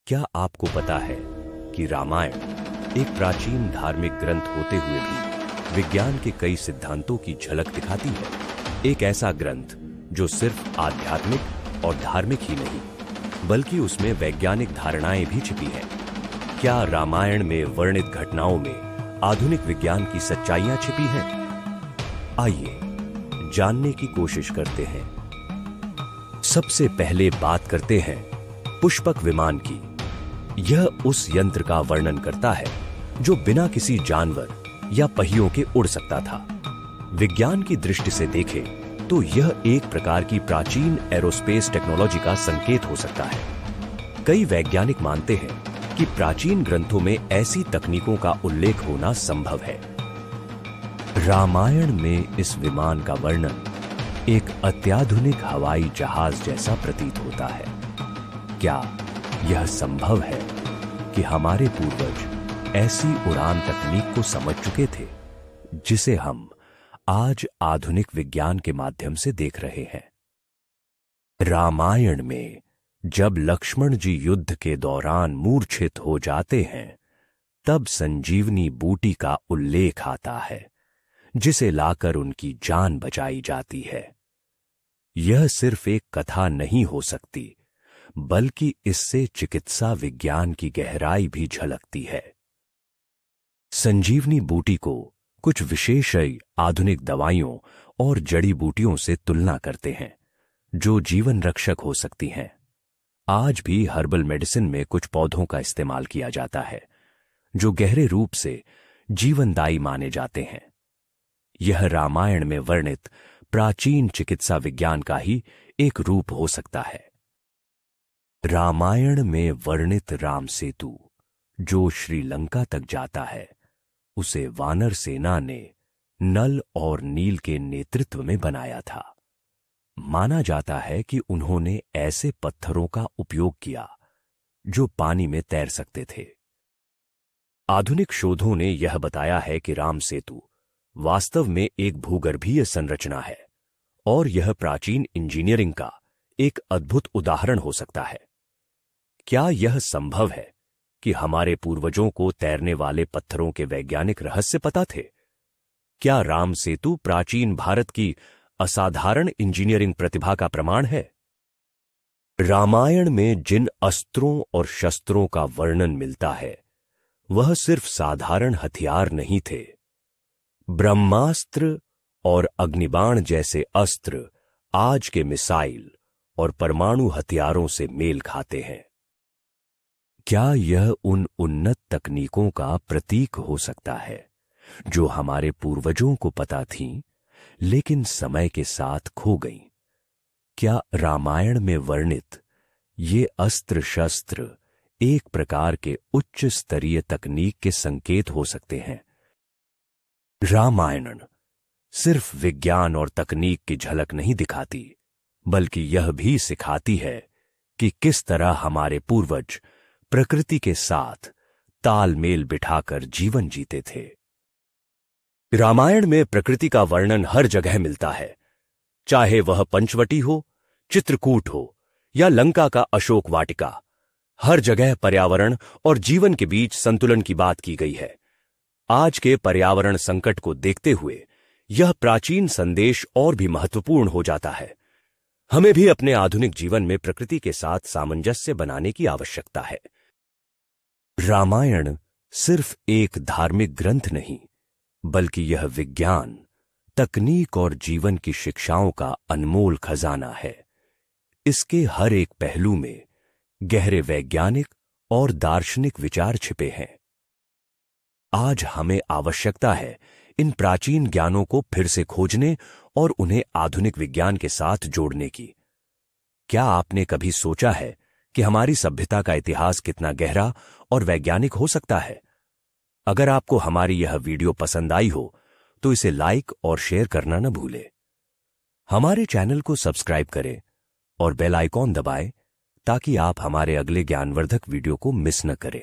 क्या आपको पता है कि रामायण एक प्राचीन धार्मिक ग्रंथ होते हुए भी विज्ञान के कई सिद्धांतों की झलक दिखाती है। एक ऐसा ग्रंथ जो सिर्फ आध्यात्मिक और धार्मिक ही नहीं, बल्कि उसमें वैज्ञानिक धारणाएं भी छिपी हैं। क्या रामायण में वर्णित घटनाओं में आधुनिक विज्ञान की सच्चाइयां छिपी हैं? आइए जानने की कोशिश करते हैं। सबसे पहले बात करते हैं पुष्पक विमान की। यह उस यंत्र का वर्णन करता है जो बिना किसी जानवर या पहियों के उड़ सकता था। विज्ञान की दृष्टि से देखें तो यह एक प्रकार की प्राचीन एरोस्पेस टेक्नोलॉजी का संकेत हो सकता है। कई वैज्ञानिक मानते हैं कि प्राचीन ग्रंथों में ऐसी तकनीकों का उल्लेख होना संभव है। रामायण में इस विमान का वर्णन एक अत्याधुनिक हवाई जहाज जैसा प्रतीत होता है। क्या यह संभव है कि हमारे पूर्वज ऐसी उड़ान तकनीक को समझ चुके थे जिसे हम आज आधुनिक विज्ञान के माध्यम से देख रहे हैं? रामायण में जब लक्ष्मण जी युद्ध के दौरान मूर्छित हो जाते हैं, तब संजीवनी बूटी का उल्लेख आता है, जिसे लाकर उनकी जान बचाई जाती है। यह सिर्फ एक कथा नहीं हो सकती, बल्कि इससे चिकित्सा विज्ञान की गहराई भी झलकती है। संजीवनी बूटी को कुछ विशेषज्ञ आधुनिक दवाइयों और जड़ी बूटियों से तुलना करते हैं, जो जीवन रक्षक हो सकती हैं। आज भी हर्बल मेडिसिन में कुछ पौधों का इस्तेमाल किया जाता है, जो गहरे रूप से जीवनदायी माने जाते हैं। यह रामायण में वर्णित प्राचीन चिकित्सा विज्ञान का ही एक रूप हो सकता है। रामायण में वर्णित राम सेतु जो श्रीलंका तक जाता है, उसे वानर सेना ने नल और नील के नेतृत्व में बनाया था। माना जाता है कि उन्होंने ऐसे पत्थरों का उपयोग किया जो पानी में तैर सकते थे। आधुनिक शोधों ने यह बताया है कि राम सेतु वास्तव में एक भूगर्भीय संरचना है और यह प्राचीन इंजीनियरिंग का एक अद्भुत उदाहरण हो सकता है। क्या यह संभव है कि हमारे पूर्वजों को तैरने वाले पत्थरों के वैज्ञानिक रहस्य पता थे? क्या राम सेतु प्राचीन भारत की असाधारण इंजीनियरिंग प्रतिभा का प्रमाण है? रामायण में जिन अस्त्रों और शस्त्रों का वर्णन मिलता है, वह सिर्फ साधारण हथियार नहीं थे। ब्रह्मास्त्र और अग्निबाण जैसे अस्त्र आज के मिसाइल और परमाणु हथियारों से मेल खाते हैं। क्या यह उन उन्नत तकनीकों का प्रतीक हो सकता है जो हमारे पूर्वजों को पता थीं, लेकिन समय के साथ खो गईं? क्या रामायण में वर्णित ये अस्त्र शस्त्र एक प्रकार के उच्च स्तरीय तकनीक के संकेत हो सकते हैं? रामायण सिर्फ विज्ञान और तकनीक की झलक नहीं दिखाती, बल्कि यह भी सिखाती है कि किस तरह हमारे पूर्वज प्रकृति के साथ तालमेल बिठाकर जीवन जीते थे। रामायण में प्रकृति का वर्णन हर जगह मिलता है, चाहे वह पंचवटी हो, चित्रकूट हो या लंका का अशोक वाटिका। हर जगह पर्यावरण और जीवन के बीच संतुलन की बात की गई है। आज के पर्यावरण संकट को देखते हुए यह प्राचीन संदेश और भी महत्वपूर्ण हो जाता है। हमें भी अपने आधुनिक जीवन में प्रकृति के साथ सामंजस्य बनाने की आवश्यकता है। रामायण सिर्फ एक धार्मिक ग्रंथ नहीं, बल्कि यह विज्ञान, तकनीक और जीवन की शिक्षाओं का अनमोल खजाना है। इसके हर एक पहलू में गहरे वैज्ञानिक और दार्शनिक विचार छिपे हैं। आज हमें आवश्यकता है इन प्राचीन ज्ञानों को फिर से खोजने और उन्हें आधुनिक विज्ञान के साथ जोड़ने की। क्या आपने कभी सोचा है कि हमारी सभ्यता का इतिहास कितना गहरा और वैज्ञानिक हो सकता है? अगर आपको हमारी यह वीडियो पसंद आई हो तो इसे लाइक और शेयर करना न भूलें। हमारे चैनल को सब्सक्राइब करें और बेल आइकॉन दबाएं ताकि आप हमारे अगले ज्ञानवर्धक वीडियो को मिस न करें।